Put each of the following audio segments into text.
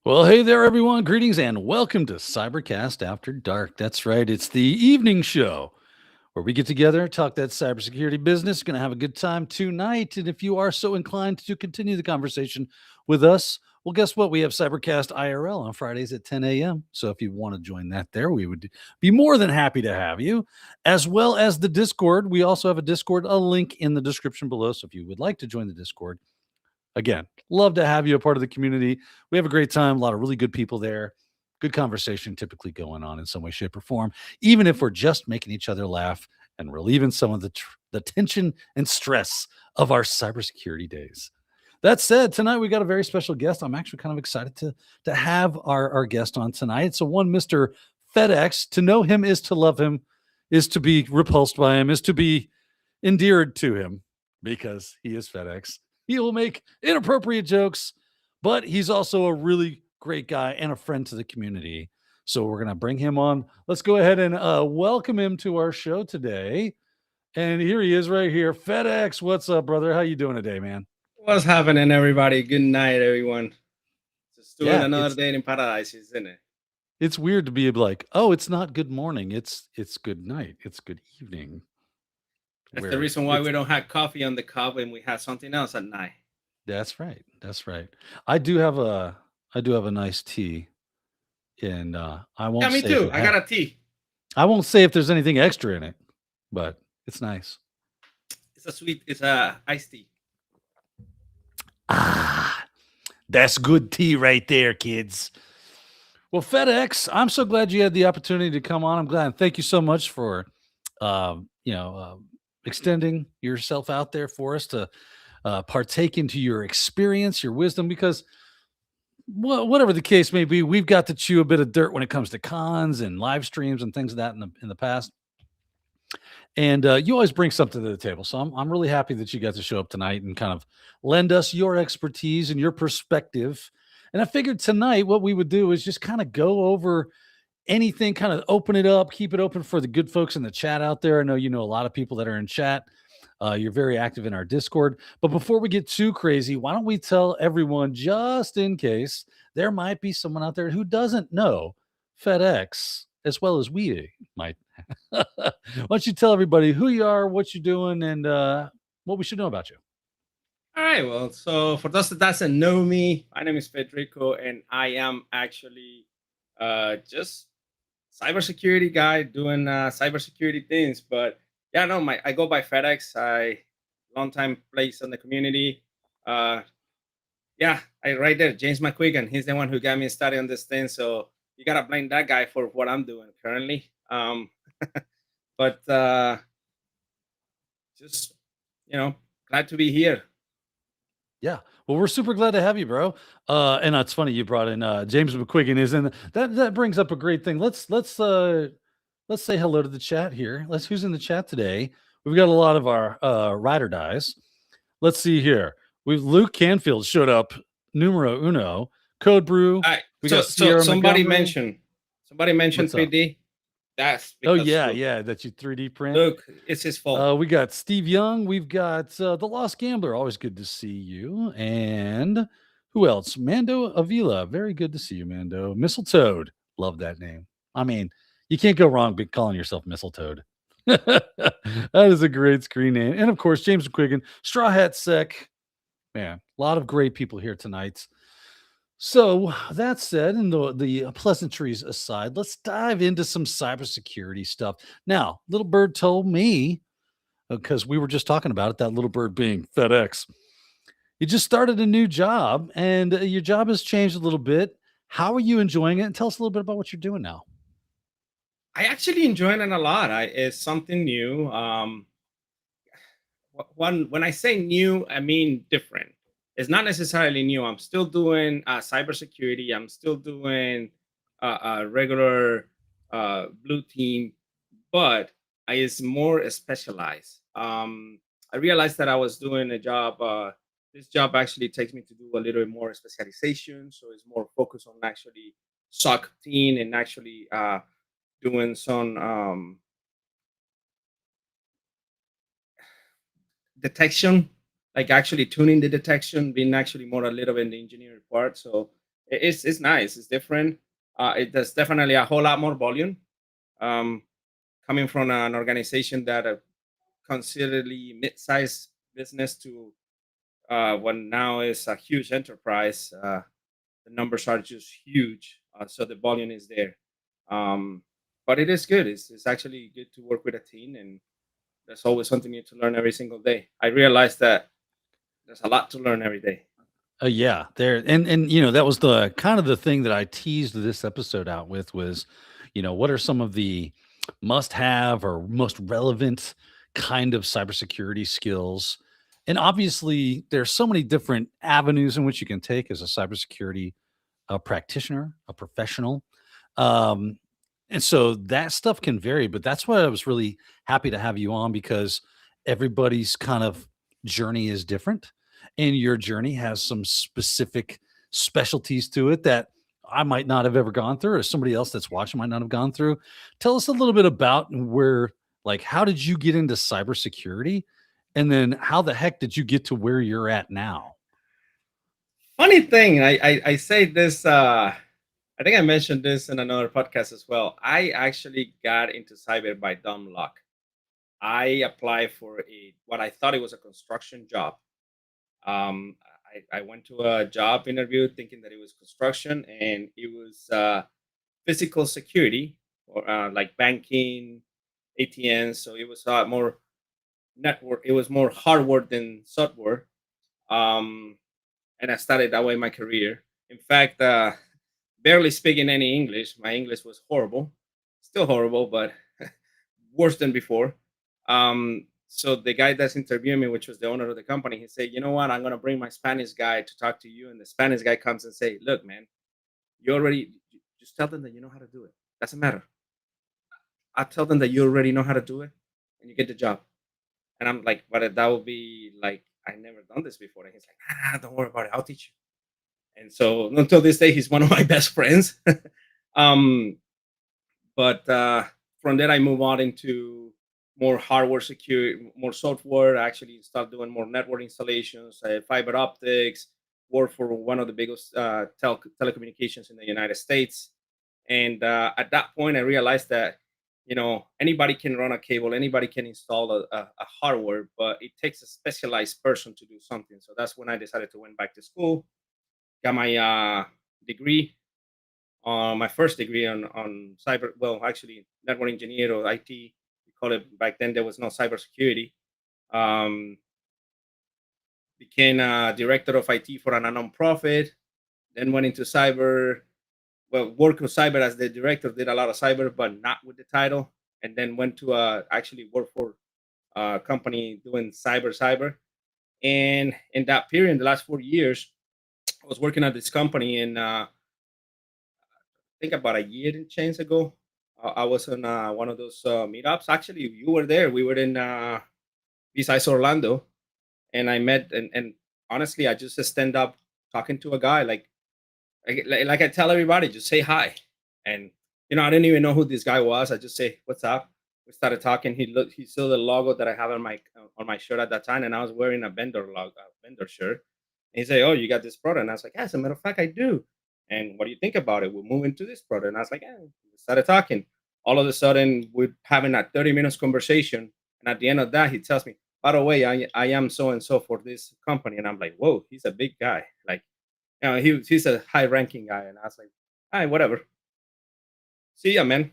Well, hey there, everyone. Greetings and welcome to CyberCast After Dark. That's right, it's the evening show where we get together, talk that cybersecurity business. Going to have a good time tonight. And if you are so inclined to continue the conversation with us, well, guess what? We have CyberCast IRL on Fridays at 10 a.m. So if you want to join that there, we would be more than happy to have you, as well as the Discord. We also have a Discord, a link in the description below. So if you would like to join the Discord, again, love to have you a part of the community. We have a great time, a lot of really good people there. Good conversation typically going on in some way, shape, or form, even if we're just making each other laugh and relieving some of the tension and stress of our cybersecurity days. That said, tonight we got a very special guest. I'm actually kind of excited to have our guest on tonight. So one Mr. FedX. To know him is to love him, is to be repulsed by him, is to be endeared to him because he is FedX. He will make inappropriate jokes, but he's also a really great guy and a friend to the community. So we're going to bring him on. Let's go ahead and welcome him to our show today. And here he is right here. FedX, what's up, brother? How you doing today, man? What's happening, everybody? Good night, everyone. Just doing Yeah, another day in paradise, isn't it? it's weird to be like, oh, it's not good morning. It's good night. It's good evening. That's the Where reason why it's we don't have coffee on the cup and we have something else at night. That's right. That's right. I do have a nice tea, and I Yeah, won't me say if too. it I has. got a tea. I won't say if there's anything extra in it, but it's nice. It's a iced tea. Ah, that's good tea right there, kids. Well, FedEx, I'm so glad you had the opportunity to come on. I'm glad. Thank you so much for, um, you know, uh, extending yourself out there for us to partake into your experience, your wisdom, because whatever the case may be, we've got to chew a bit of dirt when it comes to cons and live streams and things of that in the past. And you always bring something to the table. So I'm really happy that you got to show up tonight and kind of lend us your expertise and your perspective. And I figured tonight what we would do is just kind of go over anything, kind of open it up, keep it open for the good folks in the chat out there. I know you know a lot of people that are in chat. You're very active in our Discord. But before we get too crazy, why don't we tell everyone, just in case there might be someone out there who doesn't know FedEx as well as we might. Why don't you tell everybody who you are, what you're doing, and what we should know about you? All right. Well, so for those that doesn't know me, my name is Federico, and I am actually just cybersecurity guy doing cybersecurity things. But yeah, no, I go by FedEx. I long time place in the community. Uh, Yeah, I right there, James McQuiggan. He's the one who got me started on this thing. So you gotta blame that guy for what I'm doing currently. But just glad to be here. Yeah. Well, we're super glad to have you, bro. And it's funny you brought in James McQuiggan is in that brings up a great thing. Let's say hello to the chat here. Let's who's in the chat today. We've got a lot of our ride or dies. Let's see here. We've Luke Canfield showed up, numero uno, Code Brew. All right. We So got so Sierra Montgomery. somebody mentioned What's up? 3D. That's Oh because yeah, Luke. yeah, that you 3D print. Luke, it's his fault. We got Steve Young. We've got the Lost Gambler. Always good to see you. And who else? Mando Avila. Very good to see you, Mando. Mistletoad. Love that name. I mean, you can't go wrong by calling yourself Mistletoad. That is a great screen name. And of course, James McQuiggan, Straw Hat Sec. Man, a lot of great people here tonight. So that said, and the pleasantries aside, let's dive into some cybersecurity stuff. Now, Little Bird told me, because we were just talking about it, that little bird being FedEx. You just started a new job and your job has changed a little bit. How are you enjoying it? And tell us a little bit about what you're doing now. I actually enjoying it a lot. It's something new. When I say new, I mean different. It's not necessarily new. I'm still doing cybersecurity. I'm still doing regular blue team, but it's more specialized. I realized that I was doing a job. This job actually takes me to do a little bit more specialization, so it's more focused on actually SOC team and actually doing some detection, like actually tuning the detection, being actually more a little bit in the engineering part. So It's nice. It's different. There's definitely a whole lot more volume. Um, Coming from an organization that considerably mid-sized business to what now is a huge enterprise. The numbers are just huge, so the volume is there. Um, but it is good. It's actually good to work with a team, and there's always something new to learn every single day. I realize that there's a lot to learn every day. Yeah, there and you know that was the kind of the thing that I teased this episode out with was, what are some of the must-have or most relevant kind of cybersecurity skills? And obviously, there's so many different avenues in which you can take as a cybersecurity practitioner, a professional. Um, and so that stuff can vary, but that's why I was really happy to have you on because everybody's kind of journey is different. And your journey has some specific specialties to it that I might not have ever gone through, or somebody else that's watching might not have gone through. Tell us a little bit about where, like, how did you get into cybersecurity? And then how the heck did you get to where you're at now? Funny thing, I say this. I think I mentioned this in another podcast as well. I actually got into cyber by dumb luck. I applied for a what I thought it was a construction job. Um, I went to a job interview thinking that it was construction, and it was physical security or like banking, ATMs. So it was more network. It was more hardware than software. Um, and I started that way my career. In fact, barely speaking any English. My English was horrible, still horrible, but worse than before. So the guy that's interviewing me, which was the owner of the company, he said, "You know what? I'm gonna bring my Spanish guy to talk to you." And the Spanish guy comes and say, "Look, man, you already just tell them that you know how to do it. Doesn't matter. I tell them that you already know how to do it, and you get the job." And I'm like, "But that would be like I never done this before." And he's like, Don't worry about it. I'll teach you." And so until this day, he's one of my best friends. um, but from there, I move on into more hardware security, more software. I actually start doing more network installations, fiber optics, work for one of the biggest telecommunications in the United States. And at that point, I realized that anybody can run a cable, anybody can install a hardware, but it takes a specialized person to do something. So that's when I decided to went back to school, got my degree, my first degree on cyber. Well, actually, network engineer or IT. We call it back then. There was no cybersecurity. Um, Became a director of IT for a nonprofit. Then went into cyber. Well, worked with cyber as the director. Did a lot of cyber, but not with the title. And then went to actually work for a company doing cyber. And in that period, in the last 4 years, I was working at this company, and think about a year and change ago, I was on one of those meetups. Actually, you were there. We were in besides Orlando, and I met and honestly, I just stand up talking to a guy like I tell everybody, just say hi. And I didn't even know who this guy was. I just say, "What's up?" We started talking. He saw the logo that I have on my shirt at that time, and I was wearing a vendor shirt. And he said, "Oh, you got this product?" And I was like, "Yeah, as a matter of fact, I do." "And what do you think about it? We'll move into this product." And I was like, "Yeah." We started talking. All of a sudden, we're having a 30 minutes conversation. And at the end of that, he tells me, "By the way, I am so and so for this company." And I'm like, "Whoa, he's a big guy." Like, he's a high ranking guy. And I was like, "All right, whatever. See ya, man."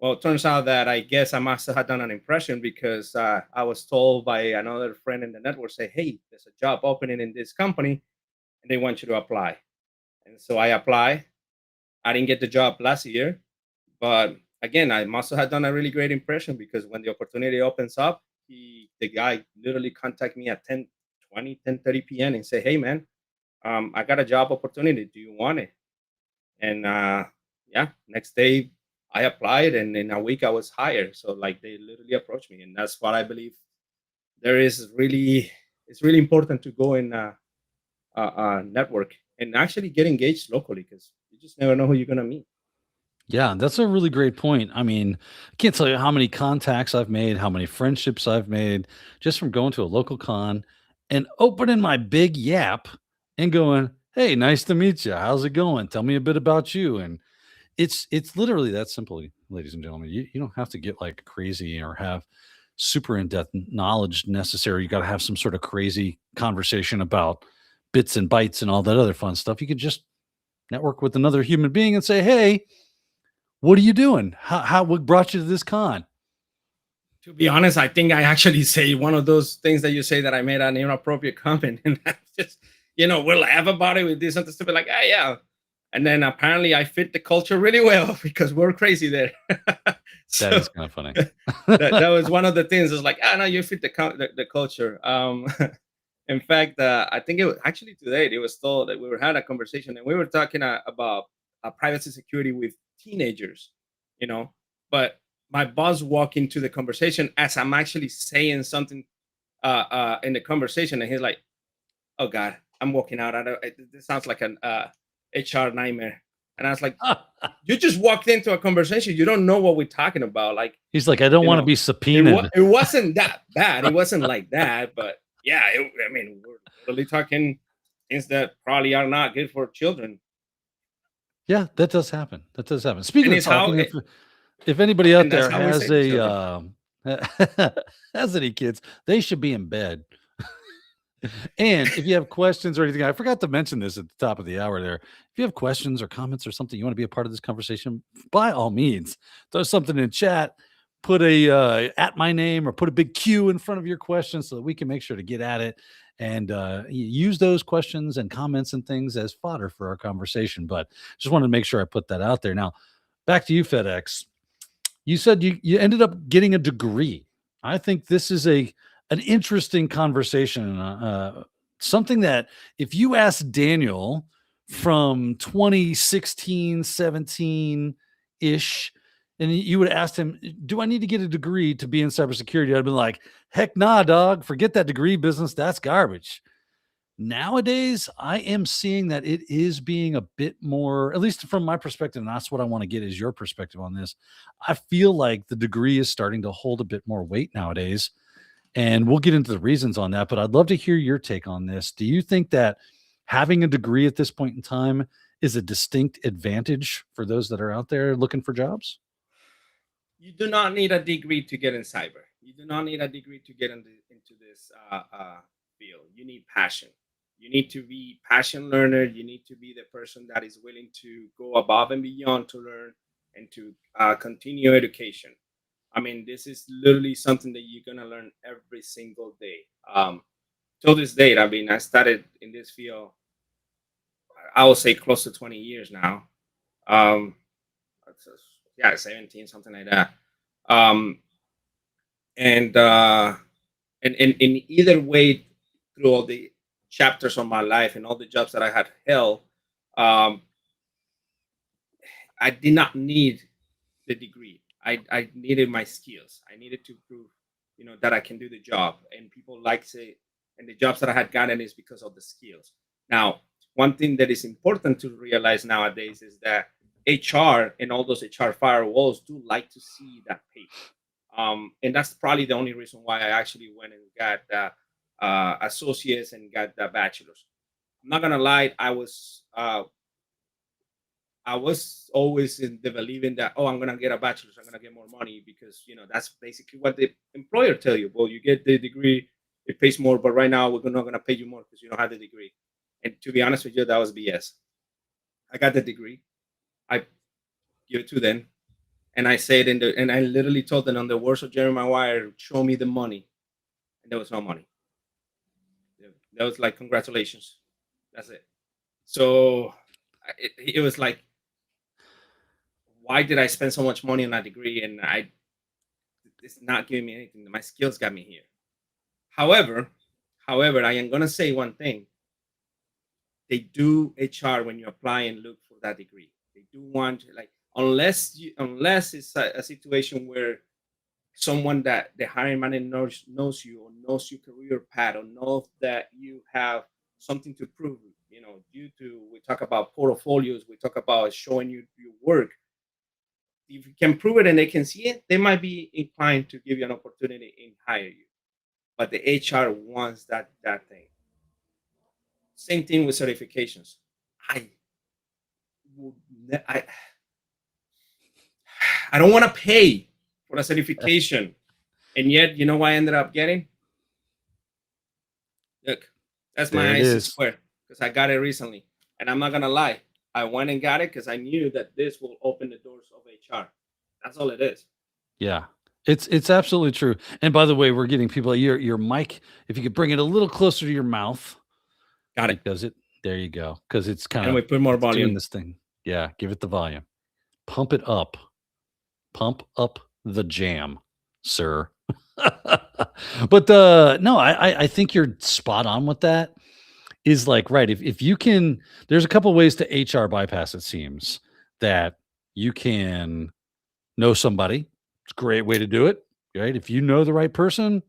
Well, it turns out that I guess I must have done an impression because I was told by another friend in the network, say, "Hey, there's a job opening in this company and they want you to apply." And so I apply. I didn't get the job last year, but again, I must have done a really great impression because when the opportunity opens up, the guy literally contact me at 10:30 p.m. and say, "Hey, man, I got a job opportunity. Do you want it?" And yeah, next day I applied, and in a week I was hired. So like they literally approached me, and that's what I believe. There is really It's really important to go in network and actually get engaged locally because you just never know who you're gonna meet. Yeah, that's a really great point. I mean, I can't tell you how many contacts I've made, how many friendships I've made just from going to a local con and opening my big yap and going, Hey, nice to meet you. How's it going? Tell me a bit about you. And it's literally that simple, ladies and gentlemen. You don't have to get like crazy or have super in-depth knowledge necessary. You got to have some sort of crazy conversation about bits and bytes and all that other fun stuff. You could just network with another human being and say, "Hey, what are you doing? What brought you to this con?" To be honest, I think I actually say one of those things that you say that I made an inappropriate comment, and I just we'll laugh about it. We do something stupid like, ah, yeah, and then apparently I fit the culture really well because we're crazy there. That So is kind of funny. that was one of the things. It's like, ah, no, you fit the culture. In fact, I think it was actually today. It was told that we were had a conversation and we were talking about privacy security with teenagers, you know. But my boss walked into the conversation as I'm actually saying something in the conversation, and he's like, "Oh God, I'm walking out. This sounds like an HR nightmare." And I was like, "You just walked into a conversation. You don't know what we're talking about. Like, He's like, "I don't you want to know, be subpoenaed." it wasn't that bad. It wasn't like that, but yeah, I mean, we're literally talking things that probably are not good for children. Yeah, that does happen. That does happen. And Speaking of it's how, talking, if anybody out and that's there how we has say to a children. has any kids, they should be in bed. And if you have questions or anything, I forgot to mention this at the top of the hour there. If you have questions or comments or something you want to be a part of this conversation, by all means, throw something in chat, put a at my name or put a big Q in front of your question so that we can make sure to get at it and use those questions and comments and things as fodder for our conversation. But just wanted to make sure I put that out there. Now, back to you, FedEx. You said you ended up getting a degree. I think this is a an interesting conversation, something that if you ask Daniel from 2016, 17 ish, and you would ask him, "Do I need to get a degree to be in cybersecurity?" I'd be like, "Heck nah, dog. Forget that degree business. That's garbage." Nowadays, I am seeing that it is being a bit more, at least from my perspective, and that's what I want to get is your perspective on this. I feel like the degree is starting to hold a bit more weight nowadays. And we'll get into the reasons on that, but I'd love to hear your take on this. Do you think that having a degree at this point in time is a distinct advantage for those that are out there looking for jobs? You do not need a degree to get in cyber. You do not need a degree to get into this field. You need passion. You need to be passion learner. You need to be the person that is willing to go above and beyond to learn and to continue education. I mean, this is literally something that you're gonna learn every single day. Till this date, I mean, I started in this field. I would say close to 20 years now. Um, it's just- yeah, 17, something like that. Um, and in either way, through all the chapters of my life and all the jobs that I had held, um, I did not need the degree. I needed my skills. I needed to prove, that I can do the job. And people like say, and the jobs that I had gotten is because of the skills. Now, one thing that is important to realize nowadays is that HR and all those HR firewalls do like to see that paper. And that's probably the only reason why I actually went and got the associates and got the bachelor's. I'm not gonna lie, I was always in the believing that, oh, I'm gonna get a bachelor's, I'm gonna get more money because that's basically what the employer tell you. Well, you get the degree, it pays more, but right now we're not gonna pay you more because you don't have the degree. And to be honest with you, that was BS. I got the degree, I give it to them, and I said and I literally told them on the words of Jeremiah Wire, show me the money, and there was no money. That was like congratulations, that's it. So it was like, why did I spend so much money on that degree and it's not giving me anything? My skills got me here. However, I am gonna say one thing. They do HR when you apply and look for that degree. They do want, like, unless it's a situation where someone that the hiring manager knows you or knows your career path or knows that you have something to prove. Due to, we talk about portfolios, we talk about showing you your work. If you can prove it and they can see it, they might be inclined to give you an opportunity and hire you. But the HR wants that thing. Same thing with certifications. I would I don't want to pay for a certification, and yet you know what I ended up getting? Look, that's There my it IC is. square because I got it recently, and I'm not gonna lie. I went and got it because I knew that this will open the doors of HR. That's all it is. Yeah. It's absolutely true. And by the way, we're getting people your mic, if you could bring it a little closer to your mouth Got it. because it there you go. Because it's kind And of we put more it's doing volume. this thing. Yeah, give it the volume. Pump it up. Pump up the jam, sir. But no, I think you're spot on with that. Is like right. If you can, there's a couple ways to HR bypass, it seems, that you can know somebody. It's a great way to do it. Right. If you know the right person,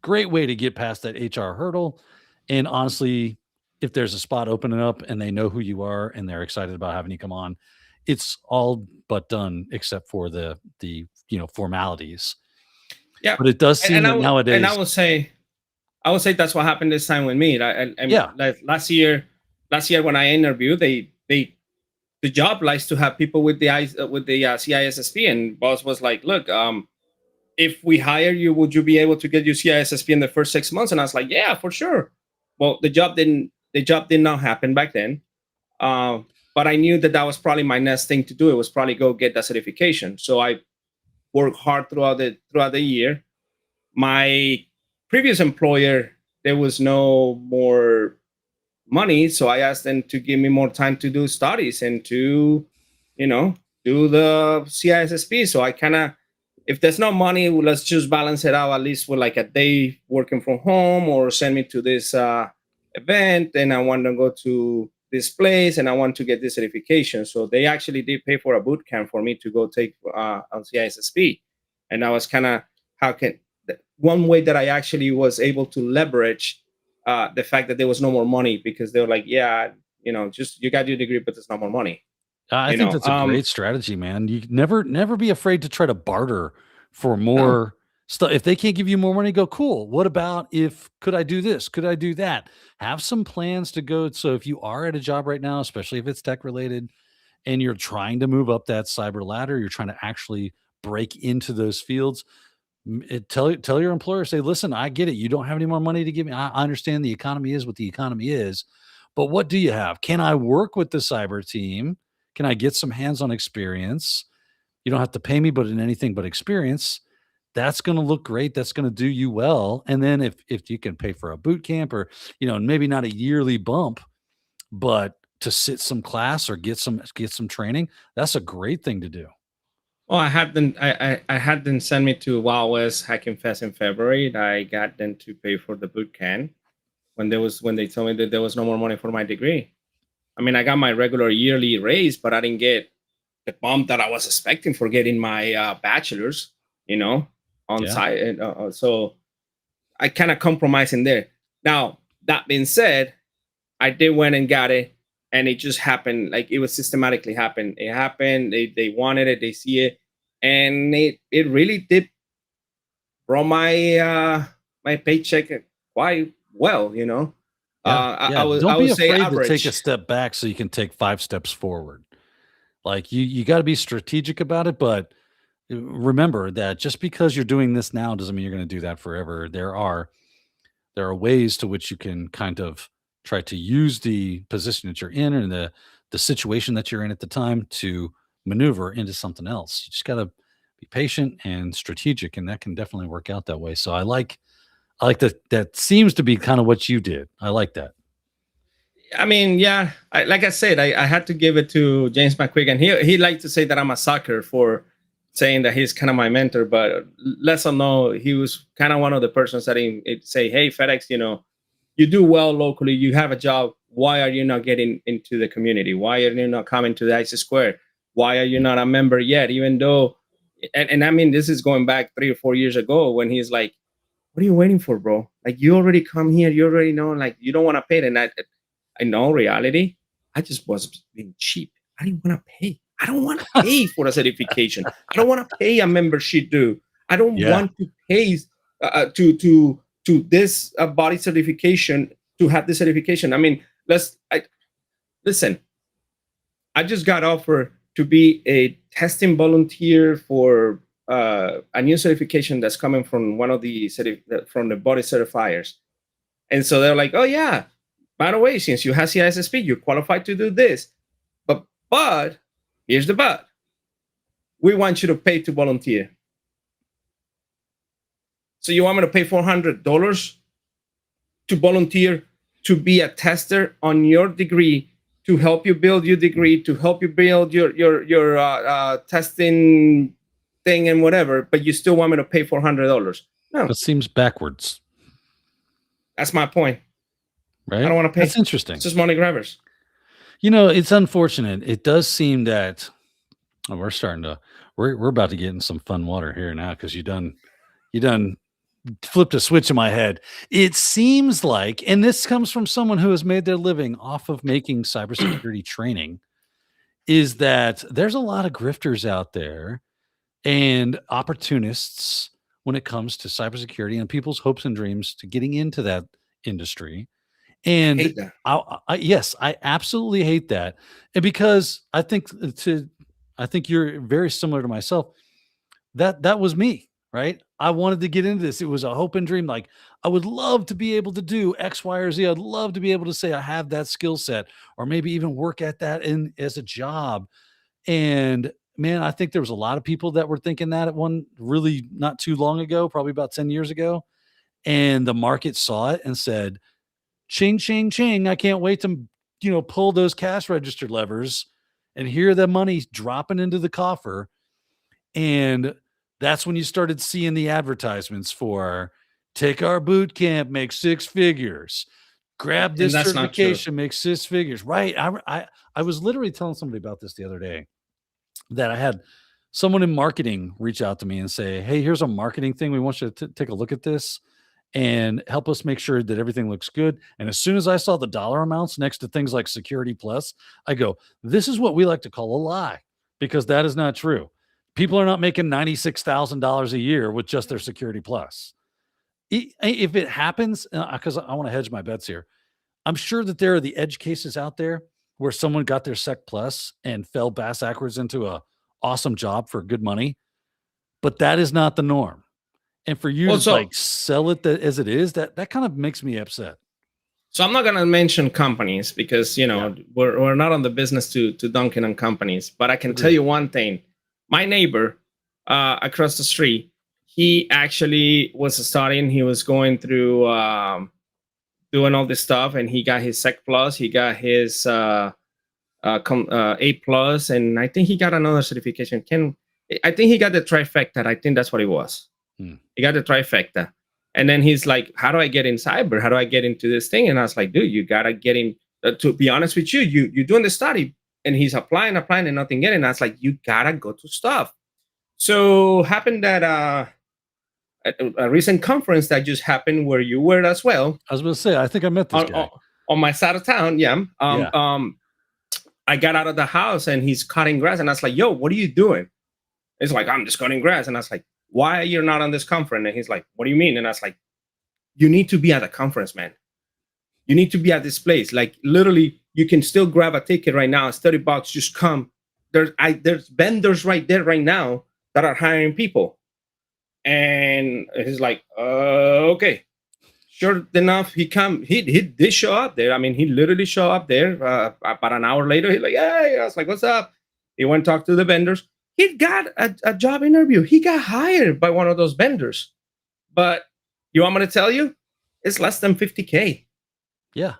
great way to get past that HR hurdle. And honestly, if there's a spot opening up and they know who you are and they're excited about having you come on, it's all but done except for the formalities. Yeah, But it does and, seem that and nowadays, I would say that's what happened this time with me. And yeah, like last year when I interviewed, the job likes to have people with the CISSP, and boss was like, "Look, if we hire you, would you be able to get your CISSP in the first 6 months?" And I was like, "Yeah, for sure." Well, the job did not happen back then, but I knew that that was probably my next thing to do. It was probably go get that certification. So I worked hard throughout the year. My previous employer, there was no more money, so I asked them to give me more time to do studies and to, you know, do the CISSP. So I kind of, if there's no money, well, let's just balance it out at least with like a day working from home, or send me to this event, and I want to go to this place and I want to get this certification. So they actually did pay for a boot camp for me to go take on CISSP, and I was kind of, how can one way that I actually was able to leverage the fact that there was no more money, because they were like, yeah, just you got your degree, but there's no more money. I You think know, that's a great strategy, man. You never be afraid to try to barter for no, more stuff. If they can't give you more money, go, cool. What about if could I do this? Could I do that? Have some plans to go. So if you are at a job right now, especially if it's tech related and you're trying to move up that cyber ladder, you're trying to actually break into those fields. Tell your employer, say, listen, I get it. You don't have any more money to give me. I understand the economy is what the economy is, but what do you have? Can I work with the cyber team? Can I get some hands-on experience? You don't have to pay me, but in anything but experience, that's going to look great. That's going to do you well. And then if you can pay for a boot camp, or maybe not a yearly bump, but to sit some class or get some training, that's a great thing to do. well, I had them send me to Wild West Hacking Fest in February, and I got them to pay for the boot camp when they told me that there was no more money for my degree. I mean, I got my regular yearly raise, but I didn't get the bump that I was expecting for getting my bachelor's, on Yeah. site. And so I kind of compromised in there. Now, that being said, I did went and got it, and it just happened. Like, it was systematically happened. It happened. They wanted it. They see it, and it really did brought my paycheck quite well. Yeah. I Yeah. would Don't I be would say afraid to take a average. step back so you can take 5 steps forward. Like you got to be strategic about it, but remember that just because you're doing this now doesn't mean you're going to do that forever. There are ways to which you can kind of try to use the position that you're in and the situation that you're in at the time to maneuver into something else. You just got to be patient and strategic, and that can definitely work out that way. So I like that. That seems to be kind of what you did. I like that. I mean, yeah, like I said, I had to give it to James McQuigg, and he liked to say that I'm a sucker for saying that he's kind of my mentor, but let's all know he was kind of one of the persons that he'd say, "Hey, FedEx, you do well locally, you have a job. Why are you not getting into the community? Why are you not coming to the IC Square? Why are you not a member yet?" Even though, and I mean, this is going back 3 or 4 years ago, when he's like, "What are you waiting for, bro? Like, you already come here, you already know, like, you don't want to pay it." And in all reality, I just was being cheap. I didn't want to pay. I don't want to pay for a certification. I don't want to pay a membership due. I don't Yeah. want to pay to this body certification to have the certification. I mean, Listen. I just got offered to be a testing volunteer for a new certification that's coming from one of the from the body certifiers. And so they're like, oh yeah, by the way, since you have CISSP, you're qualified to do this. But here's the but. We want you to pay to volunteer. So you want me to pay $400 to volunteer to be a tester on your degree, to help you build your degree, to help you build your testing thing and whatever, but you still want me to pay $400? No. That seems backwards. That's my point. Right? I don't want to pay. That's interesting. It's just money grabbers. It's unfortunate. It does seem that we're about to get in some fun water here now, because you done flipped a switch in my head. It seems like, and this comes from someone who has made their living off of making cybersecurity training, is that there's a lot of grifters out there and opportunists when it comes to cybersecurity and people's hopes and dreams to getting into that industry. And I hate that. Yes, I absolutely hate that. And because I think you're very similar to myself. That was me, right? I wanted to get into this. It was a hope and dream. Like, I would love to be able to do X, Y, or Z. I'd love to be able to say I have that skill set, or maybe even work at that as a job. And man, I think there was a lot of people that were thinking that at one really not too long ago, probably about 10 years ago. And the market saw it and said, ching, ching, ching. I can't wait to, pull those cash register levers and hear the money dropping into the coffer. And that's when you started seeing the advertisements for take our boot camp, make 6 figures, grab this certification, make 6 figures. Right. I was literally telling somebody about this the other day, that I had someone in marketing reach out to me and say, hey, here's a marketing thing. We want you to take a look at this and help us make sure that everything looks good. And as soon as I saw the dollar amounts next to things like Security Plus, I go, this is what we like to call a lie, because that is not true. People are not making $96,000 a year with just their Security Plus. If it happens, because I want to hedge my bets here, I'm sure that there are the edge cases out there where someone got their Sec Plus and fell backwards into a awesome job for good money, but that is not the norm. And for you to sell it as it is, that kind of makes me upset. So I'm not going to mention companies because, we're not on the business to dunking on companies. But I can tell you one thing. My neighbor across the street, he actually was studying. He was going through doing all this stuff, and he got his Sec Plus. He got his A Plus, and I think he got another certification. I think he got the trifecta. I think that's what it was. He got the trifecta. And then he's like, how do I get in cyber? How do I get into this thing? And I was like, dude, you got to get in. To be honest with you, you're doing the study. And he's applying and nothing getting. And I was like, you got to go to stuff. So happened that at a recent conference that just happened where you were as well. I was going to say, I think I met this guy. On my side of town, yeah. I got out of the house and he's cutting grass. And I was like, yo, what are you doing? It's like, I'm just cutting grass. And I was like, why are you not on this conference? And he's like, what do you mean? And I was like, you need to be at a conference, man. You need to be at this place. Like, literally, you can still grab a ticket right now. It's $30. Just come. There's vendors right there right now that are hiring people. And he's like, okay. Sure enough, he did show up there. I mean, he literally showed up there. About an hour later, he's like, hey. I was like, what's up? He went to talk to the vendors. He got a job interview. He got hired by one of those vendors. But you want me to tell you? It's less than $50K. Yeah.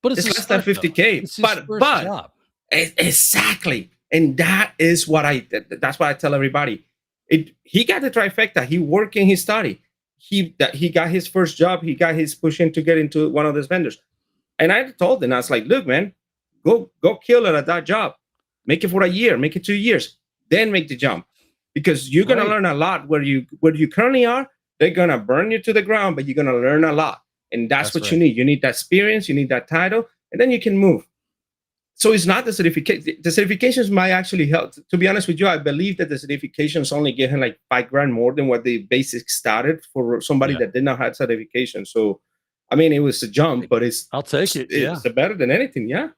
But it's less than $50K. It's his first job. Exactly. And that's what I tell everybody. He got the trifecta. He worked in his study. He got his first job. He got his push in to get into one of those vendors. And I told him, I was like, look, man, go kill it at that job. Make it for a year. Make it 2 years. Then make the jump, because you're going to learn a lot where you currently are. They're going to burn you to the ground, but you're going to learn a lot. And that's what you need. You need that experience. You need that title, and then you can move. So it's not the certification. The certifications might actually help. To be honest with you, I believe that the certifications only give him like $5,000 more than what the basic started for somebody that did not have certification. So I mean, it was a jump, but I'll take it. Yeah. it's better than anything. Yeah.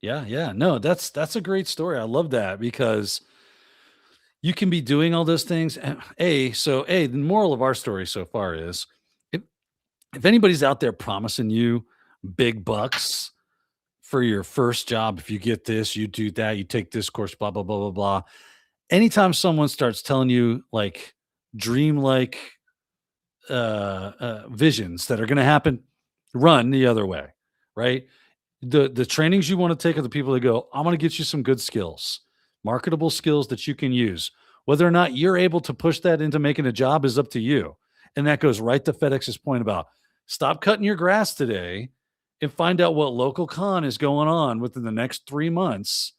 Yeah. No, that's a great story. I love that because you can be doing all those things. And the moral of our story so far is if if anybody's out there promising you big bucks for your first job, if you get this, you do that, you take this course, blah, blah, blah, blah, blah. Anytime someone starts telling you like dream like visions that are going to happen, run the other way, right? The trainings you want to take are the people that go, I'm going to get you some good skills, marketable skills that you can use. Whether or not you're able to push that into making a job is up to you. And that goes right to FedEx's point about stop cutting your grass today and find out what local con is going on within the next 3 months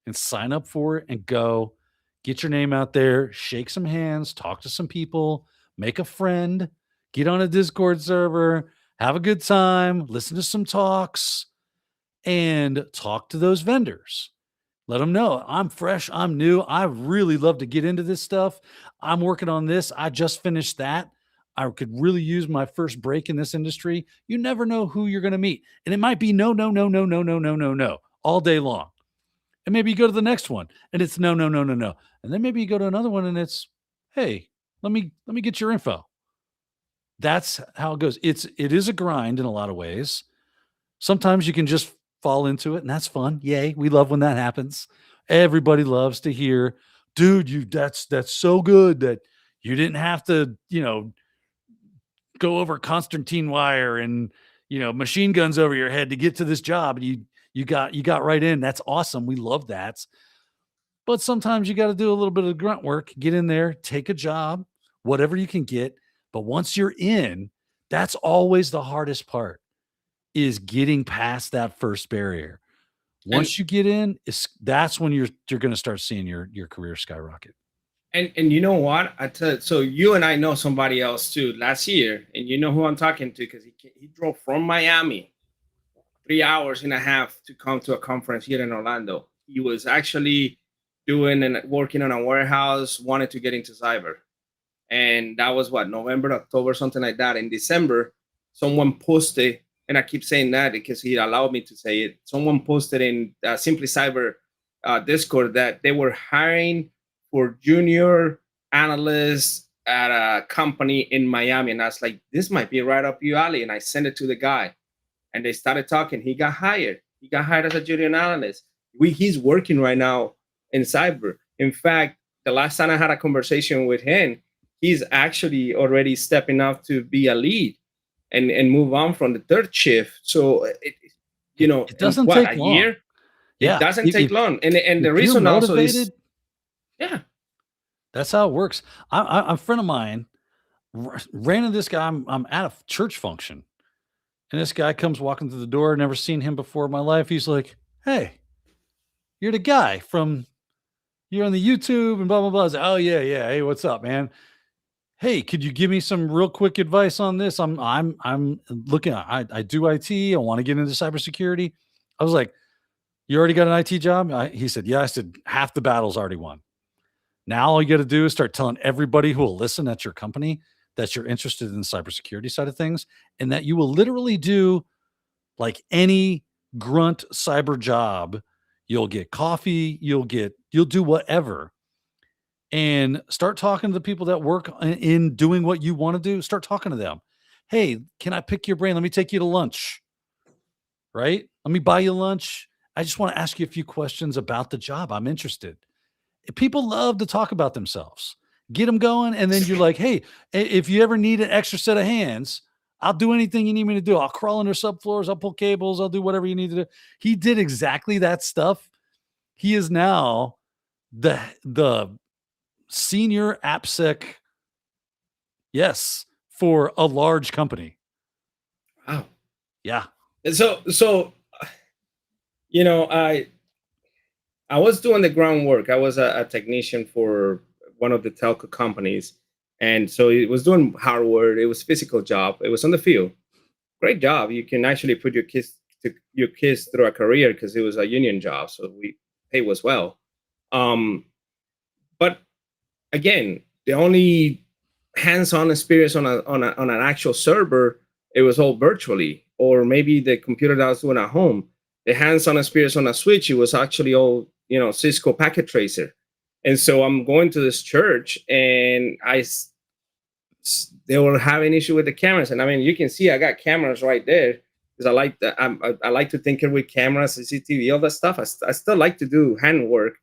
and sign up for it and go get your name out there, shake some hands, talk to some people, make a friend, get on a Discord server, have a good time, listen to some talks, and talk to those vendors. Let them know I'm fresh, I'm new. I really love to get into this stuff. I'm working on this. I just finished that. I could really use my first break in this industry. You never know who you're going to meet. And it might be no, no, no, no, no, no, no, no, no, all day long. And maybe you go to the next one and it's no, no, no, no, no. And then maybe you go to another one and it's, hey, let me get your info. That's how it goes. It is a grind in a lot of ways. Sometimes you can just fall into it and that's fun. Yay. We love when that happens. Everybody loves to hear, dude, that's so good that you didn't have to, go over Constantine wire and, machine guns over your head to get to this job. And you got right in. That's awesome. We love that. But sometimes you got to do a little bit of grunt work, get in there, take a job, whatever you can get. But once you're in, that's always the hardest part is getting past that first barrier. And Once you get in, that's when you're going to start seeing your career skyrocket. and you know what? So you and I know somebody else too last year, and you know who I'm talking to because he drove from Miami 3 hours and a half to come to a conference here in Orlando. He was actually doing and working on a warehouse, wanted to get into cyber. And that was what, November, October, something like that. In December, someone posted, and I keep saying that because he allowed me to say it. Someone posted in Simply Cyber Discord that they were hiring for junior analysts at a company in Miami. And I was like, this might be right up your alley. And I sent it to the guy and they started talking. He got hired. He got hired as a junior analyst. He's working right now in cyber. In fact, the last time I had a conversation with him, he's actually already stepping up to be a lead and move on from the third shift. So It doesn't take a long. year? Yeah, It doesn't take long. And if the you're reason also is, motivated, yeah. that's how it works. A friend of mine ran into this guy. I'm at a church function, and this guy comes walking through the door. Never seen him before in my life. He's like, "Hey, you're the guy from you're on the YouTube and blah blah blah." I was like, "Oh yeah. Hey, what's up, man? Hey, could you give me some real quick advice on this? I'm looking. I do IT. I want to get into cybersecurity." I was like, "You already got an IT job?" He said, "Yeah." I said, "Half the battle's already won. Now all you got to do is start telling everybody who will listen at your company that you're interested in the cybersecurity side of things, and that you will literally do like any grunt cyber job. You'll get coffee. You'll do whatever." And start talking to the people that work in doing what you want to do. Start talking to them. Hey, can I pick your brain? Let me take you to lunch, right? Let me buy you lunch. I just want to ask you a few questions about the job. I'm interested. People love to talk about themselves. Get them going. And then you're like, hey, if you ever need an extra set of hands, I'll do anything you need me to do. I'll crawl under subfloors. I'll pull cables. I'll do whatever you need to do. He did exactly that stuff. He is now the senior AppSec, yes, for a large company. Wow. Yeah. And so I was doing the groundwork. I was a technician for one of the telco companies. And so it was doing hardware. It was a physical job. It was on the field. Great job. You can actually put your kids through a career because it was a union job. So we pay was well. But again, the only hands-on experience on an actual server it was all virtually, or maybe the computer that I was doing at home, the hands-on experience on a switch, it was actually all, Cisco packet tracer. And so I'm going to this church, and they were having issue with the cameras. And I mean, you can see I got cameras right there because I like to tinker with cameras, CCTV, all that stuff. I still like to do handwork,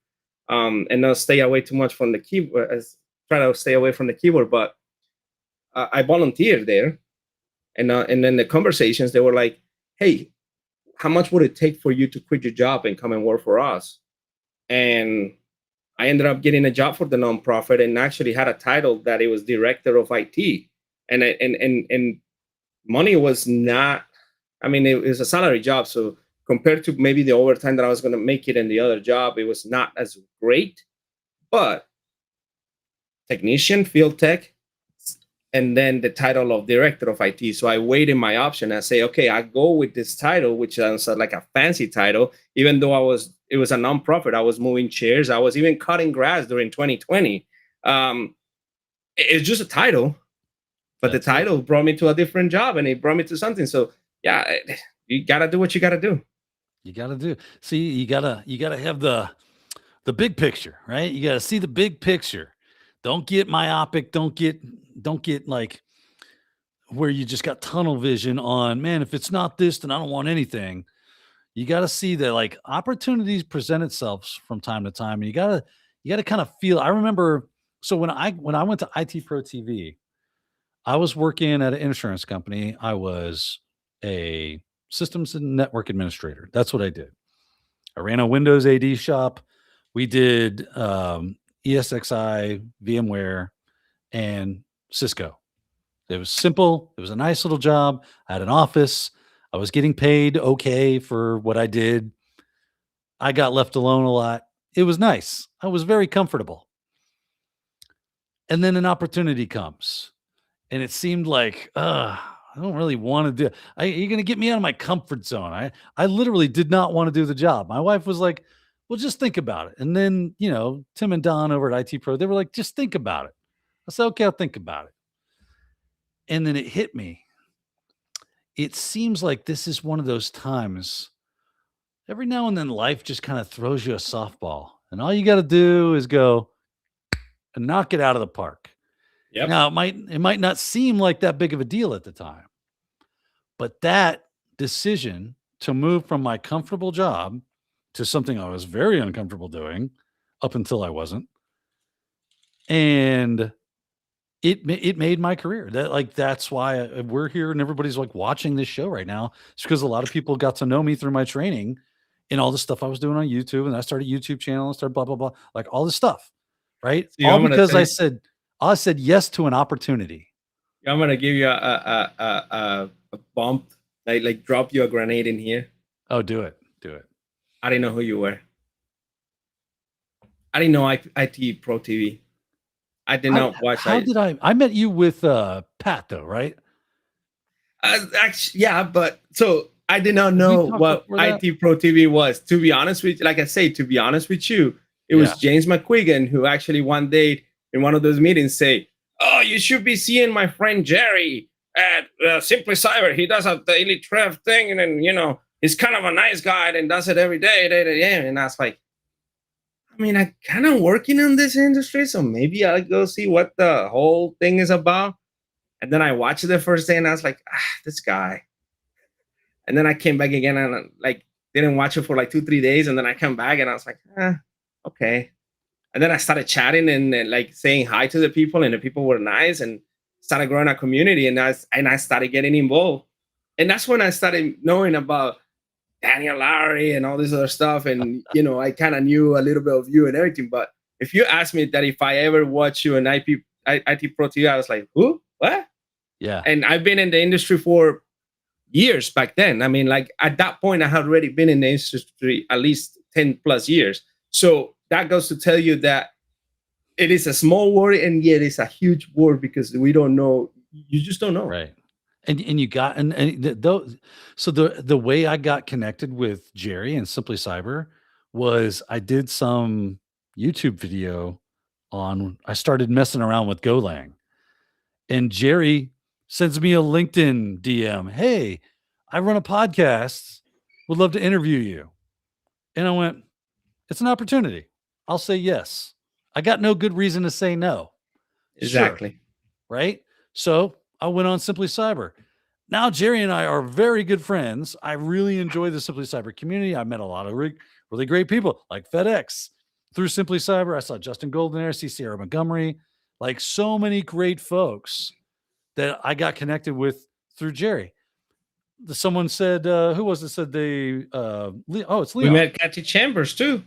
and not stay away too much from the keyboard. Try to stay away from the keyboard, but I volunteered there, and then the conversations, they were like, "Hey, how much would it take for you to quit your job and come and work for us?" And I ended up getting a job for the nonprofit, and actually had a title that it was director of IT, and money was not. I mean, it was a salary job, so compared to maybe the overtime that I was going to make it in the other job, it was not as great. But technician, field tech, and then the title of director of IT. So I weighed in my option and say, okay, I go with this title, which sounds like a fancy title, even though it was a nonprofit. I was moving chairs. I was even cutting grass during 2020. It's just a title, but the title brought me to a different job, and it brought me to something. So yeah, you got to do what you got to do. You got to do. See, you got to have the big picture, right? You got to see the big picture. Don't get myopic. Don't get like where you just got tunnel vision on, man, if it's not this, then I don't want anything. You got to see that like opportunities present itself from time to time. And you got to kind of feel. I remember, so when I went to IT Pro TV, I was working at an insurance company. I was a systems and network administrator. That's what I did. I ran a Windows AD shop. We did ESXi, VMware, and Cisco. It was simple. It was a nice little job. I had an office. I was getting paid okay for what I did. I got left alone a lot. It was nice. I was very comfortable. And then an opportunity comes, and it seemed like, I don't really want to do. You're going to get me out of my comfort zone. I literally did not want to do the job. My wife was like, "Well, just think about it." And then Tim and Don over at IT Pro, they were like, "Just think about it." I said, "Okay, I'll think about it." And then it hit me. It seems like this is one of those times. Every now and then, life just kind of throws you a softball, and all you got to do is go and knock it out of the park. Yep. Now, it might not seem like that big of a deal at the time, but that decision to move from my comfortable job to something I was very uncomfortable doing up until I wasn't, and it made my career. That's why we're here and everybody's like watching this show right now. It's because a lot of people got to know me through my training and all the stuff I was doing on YouTube, and I started a YouTube channel and started blah blah blah, like all this stuff, right? So All because I said yes to an opportunity. I'm gonna give you a bump, like drop you a grenade in here. Oh, do it. I didn't know who you were. I didn't know IT Pro TV. I did not watch. How did I met you with Pat though, right? Actually, yeah, but so I did not know what IT Pro TV was. To be honest with you, like I say, to be honest with you, it was James McQuiggan who actually one day in one of those meetings say, "Oh, you should be seeing my friend Jerry at Simply Cyber. He does a daily Trev thing, and then he's kind of a nice guy and does it every day." And I was like, I mean, I kind of working in this industry, so maybe I'll go see what the whole thing is about. And then I watched it the first day, and I was like, this guy. And then I came back again, and like didn't watch it for like 2-3 days, and then I come back, and I was like, okay. And then I started chatting and like saying hi to the people, and the people were nice, and started growing a community, and I started getting involved. And that's when I started knowing about Daniel Lowry and all this other stuff. And, I kind of knew a little bit of you and everything. But if you asked me that if I ever watch you on IT Pro TV, I was like, who? What? Yeah. And I've been in the industry for years back then. I mean, like at that point, I had already been in the industry at least 10 plus years. So that goes to tell you that it is a small world, and yet it's a huge world because we don't know. You just don't know. Right. And you got those. So the way I got connected with Jerry and Simply Cyber was I did some YouTube video I started messing around with Golang, and Jerry sends me a LinkedIn DM. Hey, I run a podcast. Would love to interview you. And I went, it's an opportunity. I'll say yes. I got no good reason to say no. Sure. Exactly. Right. So I went on Simply Cyber. Now, Jerry and I are very good friends. I really enjoy the Simply Cyber community. I met a lot of really great people like FedX through Simply Cyber. I saw Justin Golden there, see Sierra Montgomery, like so many great folks that I got connected with through Jerry. Someone said, who was it? Said they, it's Leon. We met Kathy Chambers too.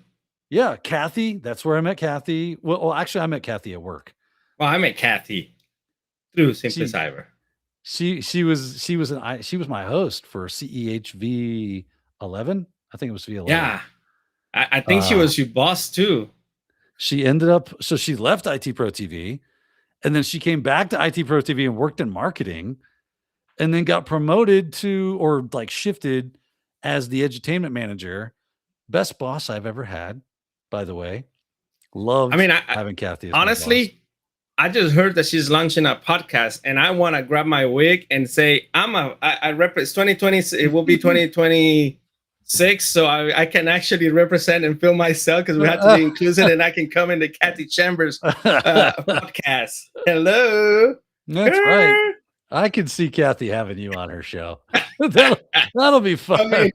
Yeah, Kathy. That's where I met Kathy. Well, actually, I met Kathy at work. Well, I met Kathy through Simply Cyber. She was my host for CEHV 11. I think it was V11. Yeah, I think she was your boss too. She ended up, so she left IT Pro TV, and then she came back to IT Pro TV and worked in marketing, and then got promoted to, or like shifted as the edutainment manager. Best boss I've ever had, by the way. Loved having Kathy as honestly, I just heard that she's launching a podcast, and I want to grab my wig and say, I represent 2020. It will be 2026, so I can actually represent and film myself because we have to be inclusive, and I can come into Kathy Chambers podcast. Hello. That's right. I can see Kathy having you on her show. that'll be fun. I mean,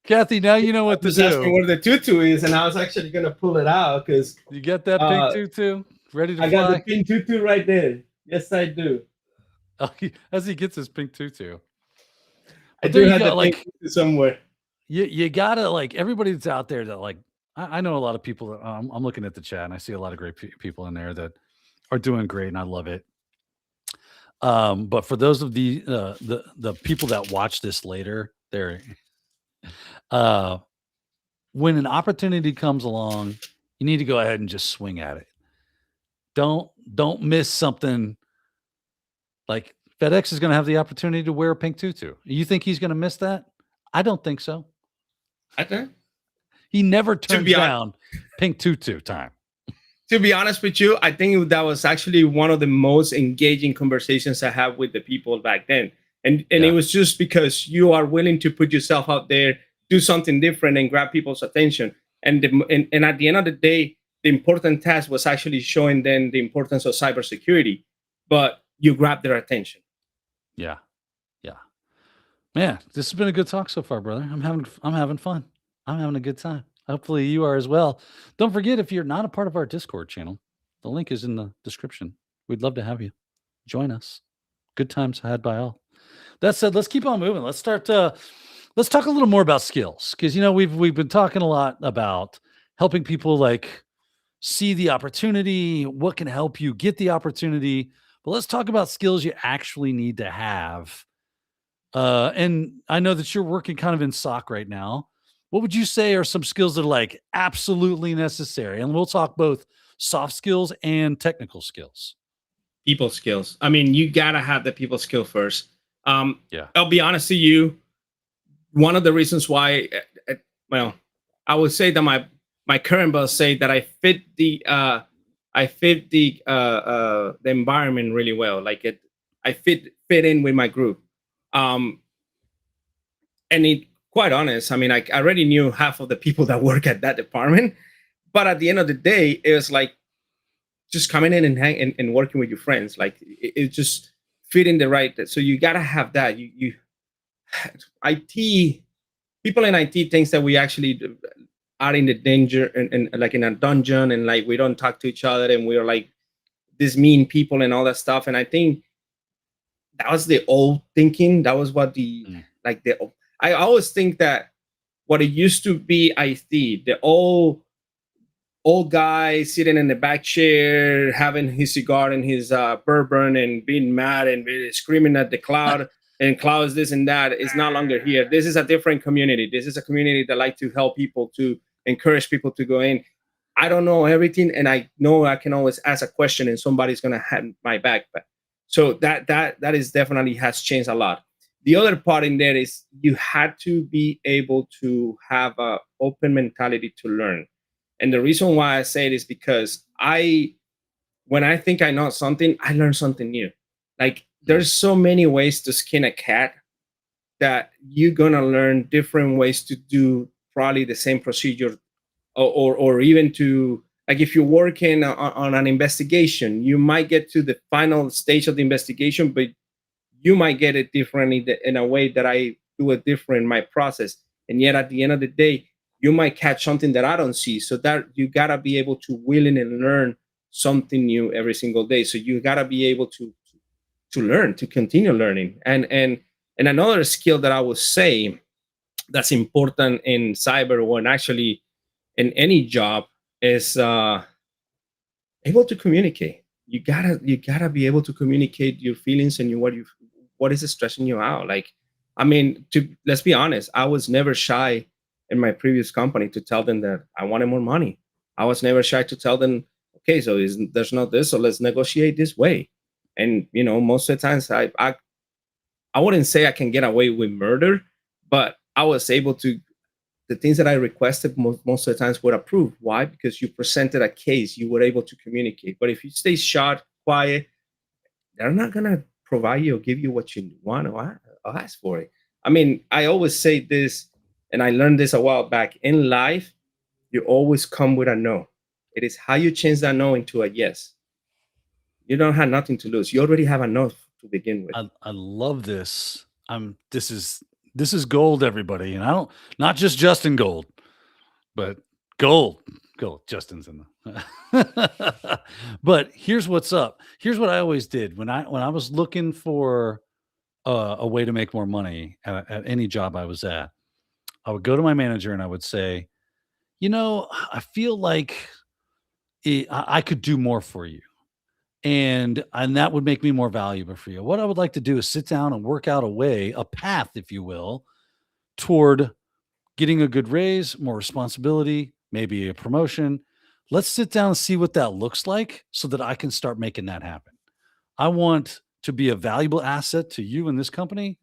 Kathy, now you know what to do. Asking where the tutu is, and I was actually going to pull it out because you get that pink tutu ready to fly. I got the pink tutu right there. Yes, I do. As he gets his pink tutu, I do have the pink tutu somewhere. You gotta, like, everybody that's out there that, like, I know a lot of people. I'm looking at the chat and I see a lot of great people in there that are doing great, and I love it. But for those of the people that watch this later, when an opportunity comes along, you need to go ahead and just swing at it. Don't miss something. Like FedEx is going to have the opportunity to wear a pink tutu. You think he's going to miss that? I don't think so. I think he never turns down pink tutu time. To be honest with you, I think that was actually one of the most engaging conversations I had with the people back then. And it was just because you are willing to put yourself out there, do something different, and grab people's attention. And at the end of the day, the important task was actually showing them the importance of cybersecurity, but you grab their attention. Yeah. Man, this has been a good talk so far, brother. I'm having fun. I'm having a good time. Hopefully you are as well. Don't forget, if you're not a part of our Discord channel, the link is in the description. We'd love to have you. Join us. Good times had by all. That said, let's keep on moving. Let's talk a little more about skills, because we've been talking a lot about helping people like see the opportunity, what can help you get the opportunity. But let's talk about skills you actually need to have. And I know that you're working kind of in SOC right now. What would you say are some skills that are like absolutely necessary? And we'll talk both soft skills and technical skills. People skills. I mean, you got to have the people skill first. I'll be honest to you. One of the reasons why, I would say that my current boss say that I fit the environment really well. Like I fit in with my group. And quite honest, I mean, I already knew half of the people that work at that department, but at the end of the day, it was like just coming in and and working with your friends. Like it just fit in the right. So you gotta have that. You IT people in IT thinks that we actually are in the danger and like in a dungeon, and like we don't talk to each other, and we're like these mean people and all that stuff. And I think that was the old thinking. That was what I always think that what it used to be IT, the old guy sitting in the back chair, having his cigar and his bourbon and being mad and screaming at the cloud and clouds this and that is no longer here. This is a different community. This is a community that like to help people, to encourage people to go in. I don't know everything, and I know I can always ask a question and somebody's gonna have my back. But so that is definitely has changed a lot. The other part in there is you had to be able to have an open mentality to learn. And the reason why I say it is because when I think I know something, I learn something new. Like there's so many ways to skin a cat that you're gonna learn different ways to do probably the same procedure, or even to, like, if you're working on an investigation, you might get to the final stage of the investigation, but you might get it differently in a way that I do it different in my process. And yet at the end of the day, you might catch something that I don't see. So that you gotta be able to willing and learn something new every single day. So you gotta be able to learn, to continue learning. And another skill that I would say that's important in cyber, or actually in any job, is able to communicate. You gotta be able to communicate your feelings and what is stressing you out. Like, I mean, to let's be honest, I was never shy in my previous company to tell them that I wanted more money. I was never shy to tell them, okay, so there's not this, so let's negotiate this way. And most of the times, I wouldn't say I can get away with murder, but I was able to, the things that I requested most of the times were approved. Why? Because you presented a case, you were able to communicate. But if you stay shut, quiet, they're not gonna provide you or give you what you want or ask for it. I mean, I always say this, and I learned this a while back. In life, you always come with a no. It is how you change that no into a yes. You don't have nothing to lose. You already have a no to begin with. I love this. This is gold, everybody, and I don't, not just Justin Gold, but gold. Justin's in the. But here's what's up. Here's what I always did when I was looking for a way to make more money at any job I was at. I would go to my manager and I would say, I feel like I could do more for you. And that would make me more valuable for you. What I would like to do is sit down and work out a path, if you will, toward getting a good raise, more responsibility, maybe a promotion. Let's sit down and see what that looks like so that I can start making that happen. I want to be a valuable asset to you in this company.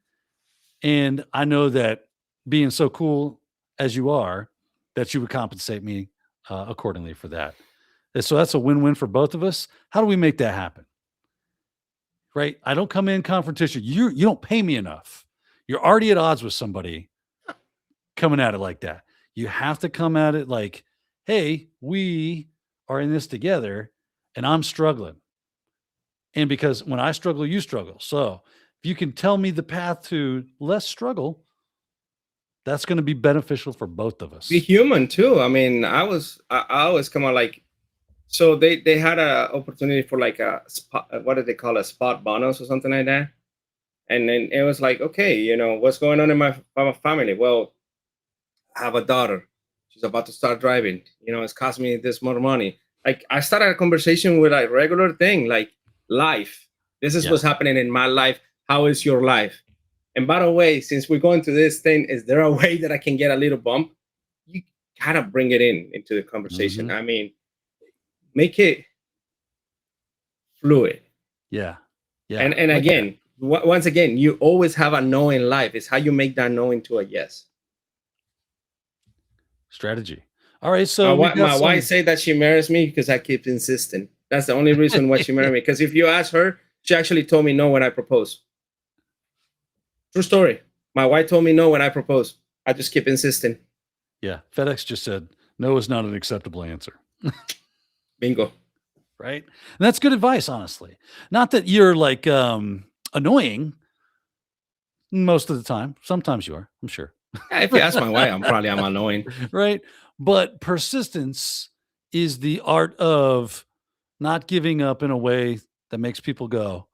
And I know that being so cool as you are, that you would compensate me accordingly for that. And so that's a win-win for both of us. How do we make that happen? Right? I don't come in confrontation. You don't pay me enough. You're already at odds with somebody coming at it like that. You have to come at it like, hey, we are in this together and I'm struggling. And because when I struggle, you struggle. So if you can tell me the path to less struggle, that's going to be beneficial for both of us. Be human too. I mean, I always come out like, so they had a opportunity for like a spot, what do they call a spot bonus or something like that. And then it was like, okay, what's going on in my family? Well, I have a daughter. She's about to start driving. It's cost me this more money. Like, I started a conversation with a regular thing, like life. This is what's happening in my life. How is your life? And by the way, since we're going to this thing, is there a way that I can get a little bump? You kind of bring it into the conversation. Mm-hmm. I mean, make it fluid. Yeah. And again, once again, you always have a no in life. It's how you make that no into a yes. Strategy. All right. So my wife say that she marries me because I keep insisting. That's the only reason why she married me. Because if you ask her, she actually told me no when I proposed. True story. My wife told me no when I proposed. I just keep insisting. Yeah. FedEx just said no is not an acceptable answer. Bingo. Right. And that's good advice, honestly. Not that you're like annoying most of the time. Sometimes you are, I'm sure. Yeah, if you ask my wife, I'm annoying. Right. But persistence is the art of not giving up in a way that makes people go,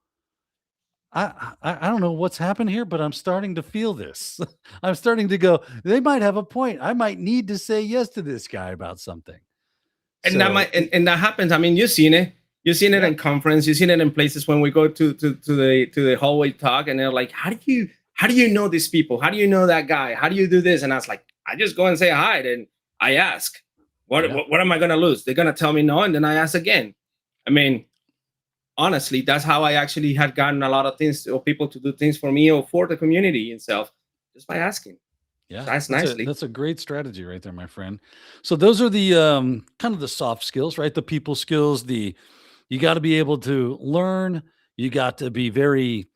I don't know what's happened here, but I'm starting to feel this. I'm starting to go, they might have a point. I might need to say yes to this guy about something. And and that happens. I mean, you've seen it. You've seen it in conference. You've seen it in places when we go to the hallway talk, and they're like, how do you know these people? How do you know that guy? How do you do this? And I was like, I just go and say hi, and I ask, what am I gonna lose? They're gonna tell me no, and then I ask again. I mean, honestly, that's how I actually had gotten a lot of things, or people to do things for me or for the community itself, just by asking. Yeah, that's nicely. That's a great strategy right there, my friend. So those are the kind of the soft skills, right? The people skills. You got to be able to learn. You got to be very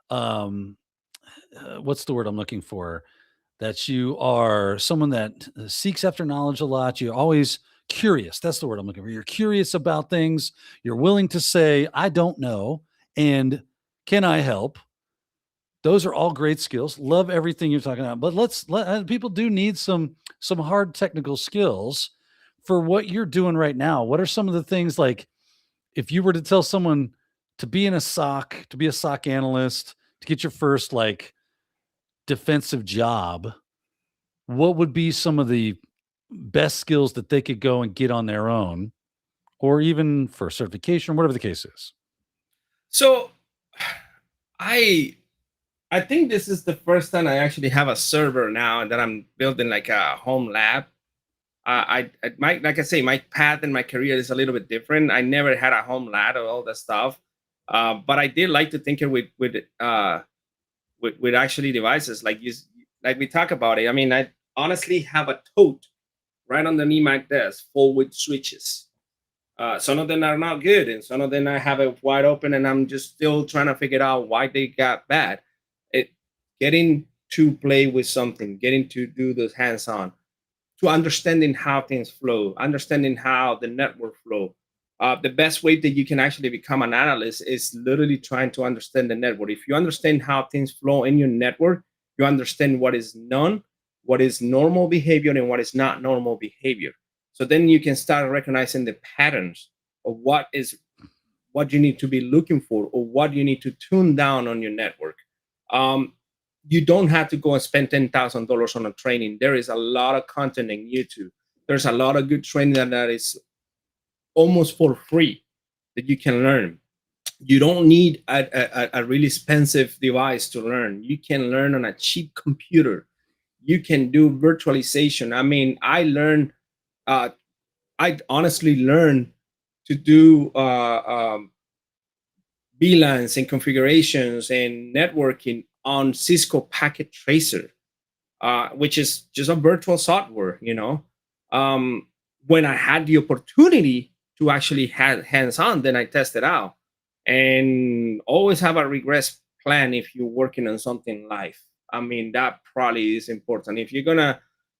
um, what's the word I'm looking for? That you are someone that seeks after knowledge a lot. You're always curious. That's the word I'm looking for. You're curious about things. You're willing to say, I don't know. And can I help? Those are all great skills. Love everything you're talking about. But people do need some hard technical skills for what you're doing right now. What are some of the things, like if you were to tell someone to be in a SOC, to be a SOC analyst, to get your first like defensive job, what would be some of the best skills that they could go and get on their own, or even for certification, whatever the case is? So I I think this is the first time I actually have a server now that I'm building like a home lab. I might, like I say, my path in my career is a little bit different. I never had a home lab or all that stuff, but I did like to tinker with actually devices like we talk about it. I mean, I honestly have a tote right underneath my desk full with switches. Some of them are not good, and some of them I have it wide open, and I'm just still trying to figure out why they got bad. It Getting to play with something, getting to do those hands-on, to understanding how things flow, understanding how the network flow. The best way that you can actually become an analyst is literally trying to understand the network. If you understand how things flow in your network, you understand what is known, what is normal behavior, and what is not normal behavior. So then you can start recognizing the patterns of what you need to be looking for, or what you need to tune down on your network. Um, you don't have to go and spend $10,000 on a training. There is a lot of content in YouTube. There's a lot of good training that is almost for free that you can learn. You don't need a really expensive device to learn. You can learn on a cheap computer. You can do virtualization. I mean, uh, I honestly learned to do VLANs and configurations and networking on Cisco Packet Tracer, which is just a virtual software. Um, when I had the opportunity to actually have hands-on, then I tested out, and always have a regress plan if you're working on something live. I mean, that probably is important.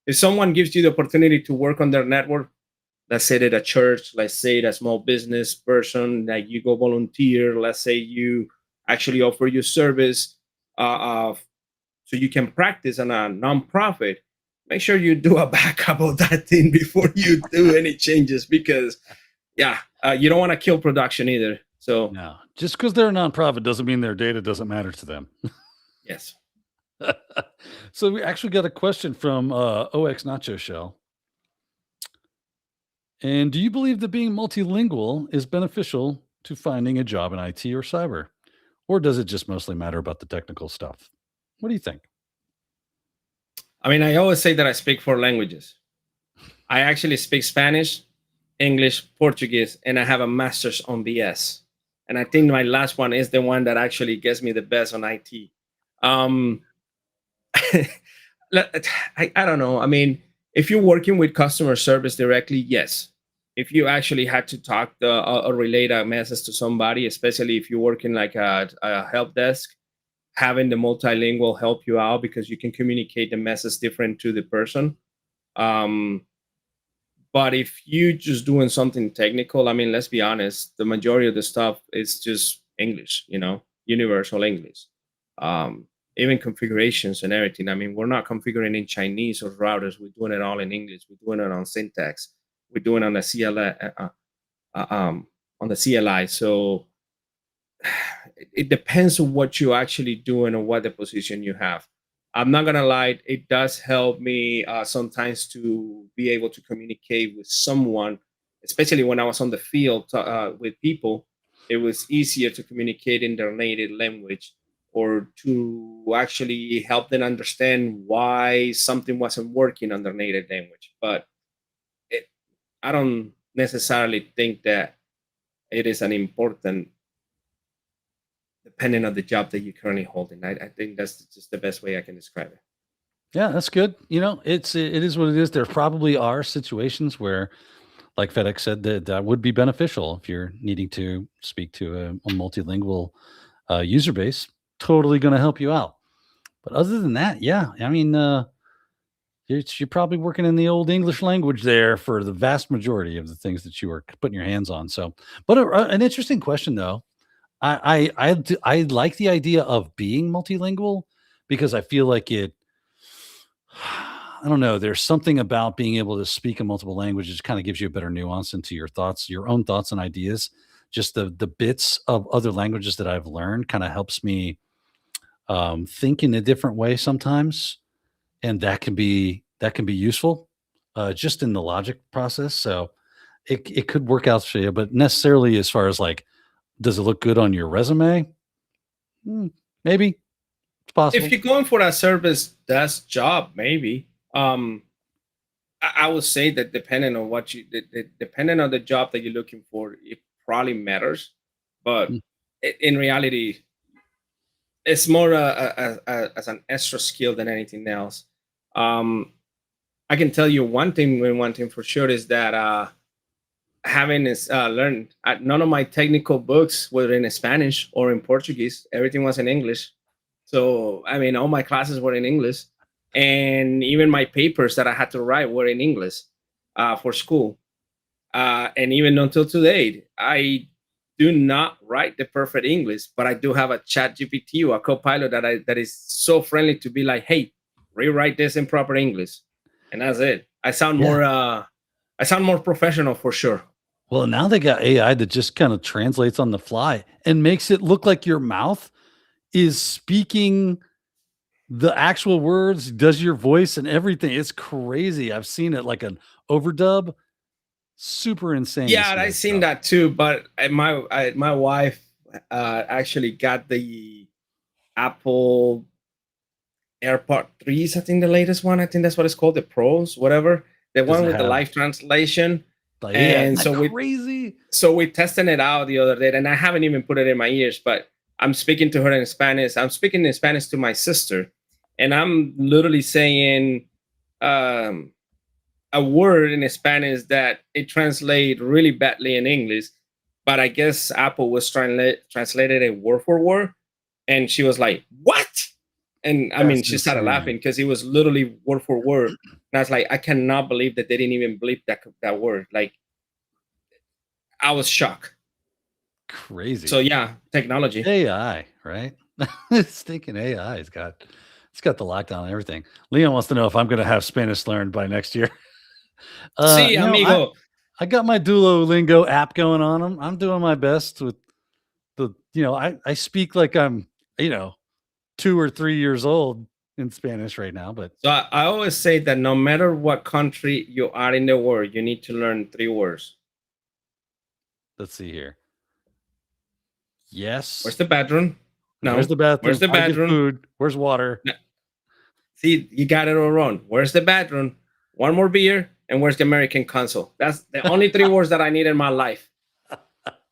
If someone gives you the opportunity to work on their network, let's say at a church, let's say a small business person, that you go volunteer, let's say you actually offer your service, so you can practice on a nonprofit, make sure you do a backup of that thing before you do any changes, because yeah, you don't want to kill production either. So No, just because they're a nonprofit doesn't mean their data doesn't matter to them. yes. So we actually got a question from OX Nacho Shell. And do you believe that being multilingual is beneficial to finding a job in IT or cyber? Or does it just mostly matter about the technical stuff? What do you think? I mean, I always say that I speak four languages. I actually speak Spanish, English, Portuguese, and I have a master's on BS. And I think my last one is the one that actually gets me the best on IT. Um, I don't know. I mean, if you're working with customer service directly, yes. If you actually had to talk or relate a message to somebody, especially if you're working like a help desk, having the multilingual help you out, because you can communicate the message different to the person. Um, but if you just doing something technical, I mean, let's be honest, the majority of the stuff is just English, universal English. Um, Even configurations and everything. I mean, we're not configuring in Chinese or routers. We're doing it all in English. We're doing it on syntax. We're doing it on the on the CLI. So it depends on what you're actually doing or what the position you have. I'm not gonna lie, it does help me sometimes to be able to communicate with someone, especially when I was on the field with people. It was easier to communicate in their native language, or to actually help them understand why something wasn't working on their native language. But it, I don't necessarily think that it is an important, depending on the job that you're currently holding. I think that's just the best way I can describe it. Yeah, that's good. It is what it is. There probably are situations where, like FedEx said, that would be beneficial if you're needing to speak to a multilingual user base. totally going to help you out. But other than that, yeah, I mean, you're probably working in the old English language there for the vast majority of the things that you are putting your hands on. So, but an interesting question though. I like the idea of being multilingual because I feel like it. I don't know. There's something about being able to speak in multiple languages kind of gives you a better nuance into your thoughts, your own thoughts and ideas. Just the bits of other languages that I've learned kind of helps me think in a different way sometimes, and that can be useful just in the logic process. So it could work out for you, but necessarily as far as like, does it look good on your resume? Hmm, maybe it's If possible. you're going for a service desk job, maybe. I would say that depending on what you, depending on the job that you're looking for, it probably matters. But Mm, in reality, it's more as an extra skill than anything else. Um, I can tell you one thing for sure is that having is learned. None of my technical books were in Spanish or in Portuguese. Everything was in English. So I mean, all my classes were in English, and even my papers that I had to write were in English for school. And even until today, I do not write the perfect English, but I do have a chat GPT or a copilot that is so friendly to be like, hey, rewrite this in proper English. And that's it. yeah. I sound more professional for sure. Well, now they got AI that just kind of translates on the fly and makes it look like your mouth is speaking the actual words, does your voice and everything. It's crazy. I've seen it like an overdub. Super insane to Yeah, see I that seen stuff. that too, but my wife actually got the Apple AirPod 3s, I think the latest one. I think that's what it's called, the Pros, whatever. The Does one it with the have live translation. like, yeah, isn't And that crazy? so we testing it out the other day, and I haven't even put it in my ears, but I'm speaking to her in Spanish. I'm speaking in Spanish to my sister, and I'm literally saying um, a word in Spanish that it translates really badly in English. But I guess Apple was translated it word for word, and she was like, "What?" And I mean, That's she started insane. laughing because it was literally word for word. And I was like, I cannot believe that they didn't even bleep that word. Like, I was shocked. So Crazy. yeah, technology. AI, right? Stinking AI has got the lockdown and everything. Leon wants to know if I'm gonna have Spanish learned by next year. See, You know, I amigo. I got my Duolingo app going on. I'm doing my best with I speak like I'm, you know, 2 or 3 years old in Spanish right now, but So I always say that no matter what country you are in the world, you need to learn three words. let's see here. Where's Yes. the bathroom? Where's No. the Where's bathroom? the How to get bathroom? food? Where's water? No. See, you got it all wrong. Where's the bathroom? One more beer, and where's the American console? That's the only three words that I need in my life.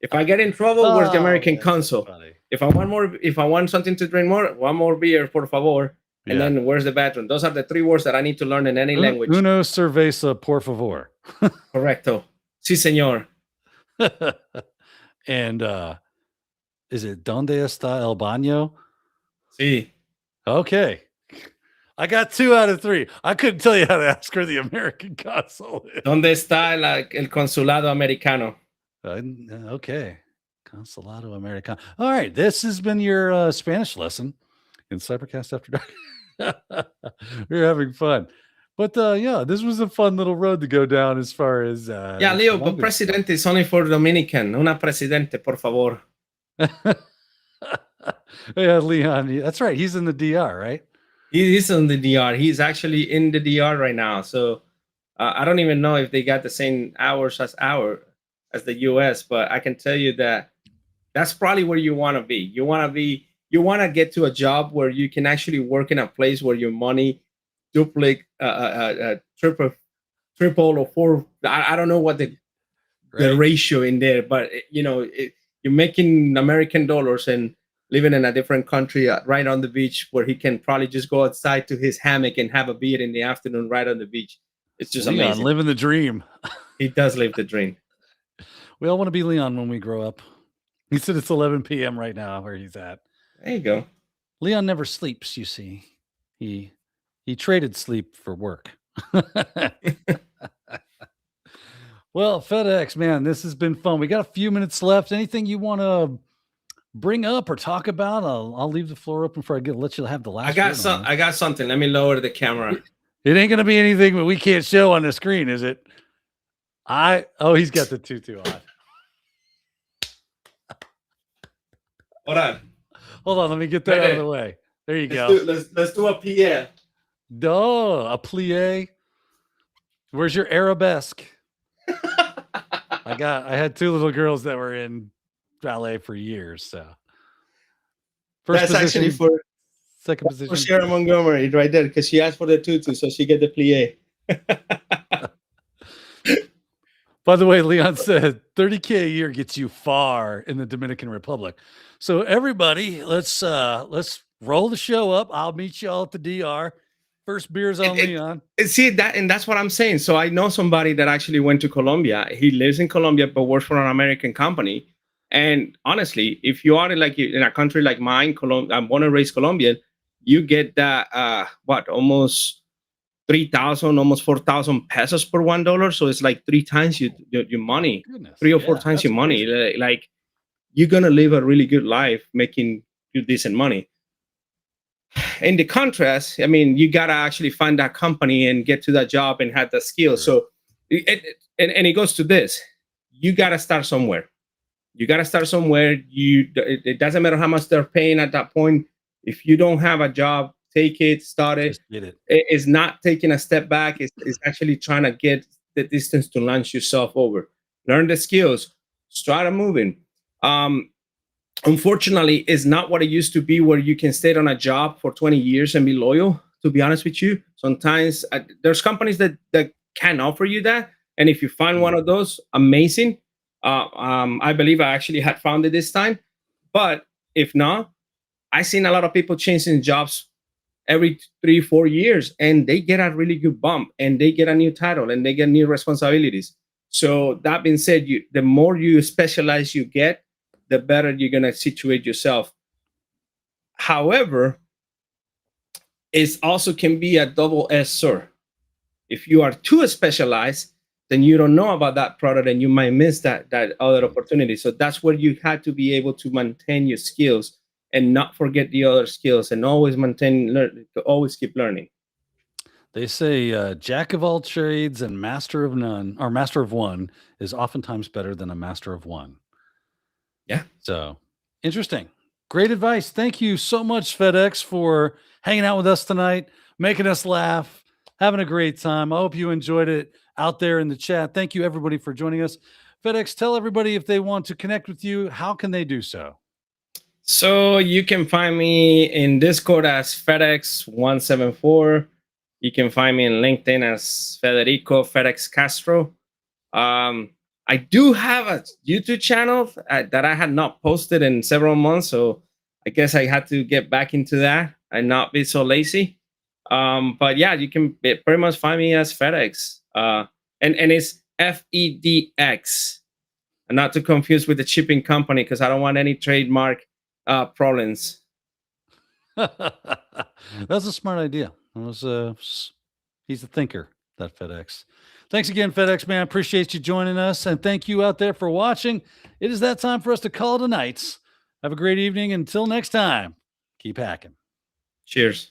If I get in trouble, where's the Oh, American man, that's console? funny. If I want something to drink more, one more beer, por favor. And Yeah. then where's the bathroom? Those are the three words that I need to learn in any language. Uno cerveza, por favor. Correcto. Sí, señor. And, is it donde está el baño? Sí. Okay. I got 2 out of 3. I couldn't tell you how to ask where the American console is. ¿Dónde está el consulado americano? Okay. Consulado Americano. All right. This has been your Spanish lesson in Cybercast After Dark. We're having fun. But yeah, this was a fun little road to go down as far as Yeah, the Leo, but language stuff. president is only for Dominican. Una presidente, por favor. Yeah, Leon. That's right. He's in the DR, right? He is in the DR. He's actually in the DR right now. So I don't even know if they got the same hours as the US, but I can tell you that that's probably where you want to be. You want to get to a job where you can actually work in a place where your money duplicate, triple or four. I don't know what the Right. ratio in there, but you're making American dollars and living in a different country right on the beach where he can probably just go outside to his hammock and have a beer in the afternoon right on the beach. It's just Leon amazing. living the dream. He does live the dream. We all want to be Leon when we grow up. He said it's 11 p.m. right now where he's at. There you go. Leon never sleeps, you see. He traded sleep for work. Well, FedEx, man, this has been fun. We got a few minutes left. Anything you want to bring up or talk about? I'll leave the floor open for let you have the last. I got something. Let me lower the camera. It ain't gonna be anything that we can't show on the screen, is it? He's got the tutu on. Hold on, let me get that out of the way. There you go. Let's do a plie. A plie. Where's your arabesque? I had two little girls that were in ballet for years. So first that's position, actually for second position for Sharon Montgomery right there, because she asked for the tutu, so she get the plie. By the way, Leon said $30K a year gets you far in the Dominican Republic. So everybody, let's roll the show up. I'll meet you all at the DR. First beers on Leon. See that, and that's what I'm saying. So I know somebody that actually went to Colombia. He lives in Colombia but works for an American company. And honestly, if you are in a country like mine, I'm born and raised Colombian, you get that almost 3,000, almost 4,000 pesos per $1. So it's like 3 times your money. Goodness. 3 or 4 times your money. Crazy. Like you're gonna live a really good life making you decent money. In the contrast, I mean, you gotta actually find that company and get to that job and have the skills. Sure. So, it goes to this: you gotta start somewhere. It doesn't matter how much they're paying at that point. If you don't have a job, take it, start it. It's not taking a step back. It's actually trying to get the distance to launch yourself over. Learn the skills, start moving. Unfortunately, it's not what it used to be, where you can stay on a job for 20 years and be loyal, to be honest with you. Sometimes there's companies that can offer you that. And if you find one of those, amazing. I believe I actually had found it this time. But if not, I've seen a lot of people changing jobs every 3-4 years, and they get a really good bump, and they get a new title, and they get new responsibilities. So that being said, the more you specialize you get, the better you're going to situate yourself. However, it also can be a double-edged sword. If you are too specialized, then you don't know about that product, and you might miss that other opportunity. So that's where you have to be able to maintain your skills and not forget the other skills, and always always keep learning. They say jack of all trades and master of none, or master of one, is oftentimes better than a master of one. Yeah. So interesting. Great advice. Thank you so much, FedEx, for hanging out with us tonight, making us laugh, having a great time. I hope you enjoyed it out there in the chat. Thank you, everybody, for joining us. FedEx, tell everybody, if they want to connect with you, how can they do so? So you can find me in Discord as FedX174. You can find me in LinkedIn as Federico FedX Castro. I do have a YouTube channel that I had not posted in several months, so I guess I had to get back into that and not be so lazy. But yeah, you can pretty much find me as FedX, and it's FEDX, and not to confuse with the shipping company, because I don't want any trademark problems. That's a smart idea. He's a thinker, that FedEx. Thanks again, FedEx, man. Appreciate you joining us. And thank you out there for watching. It is that time for us to call it a night. Have a great evening. Until next time, keep hacking. Cheers.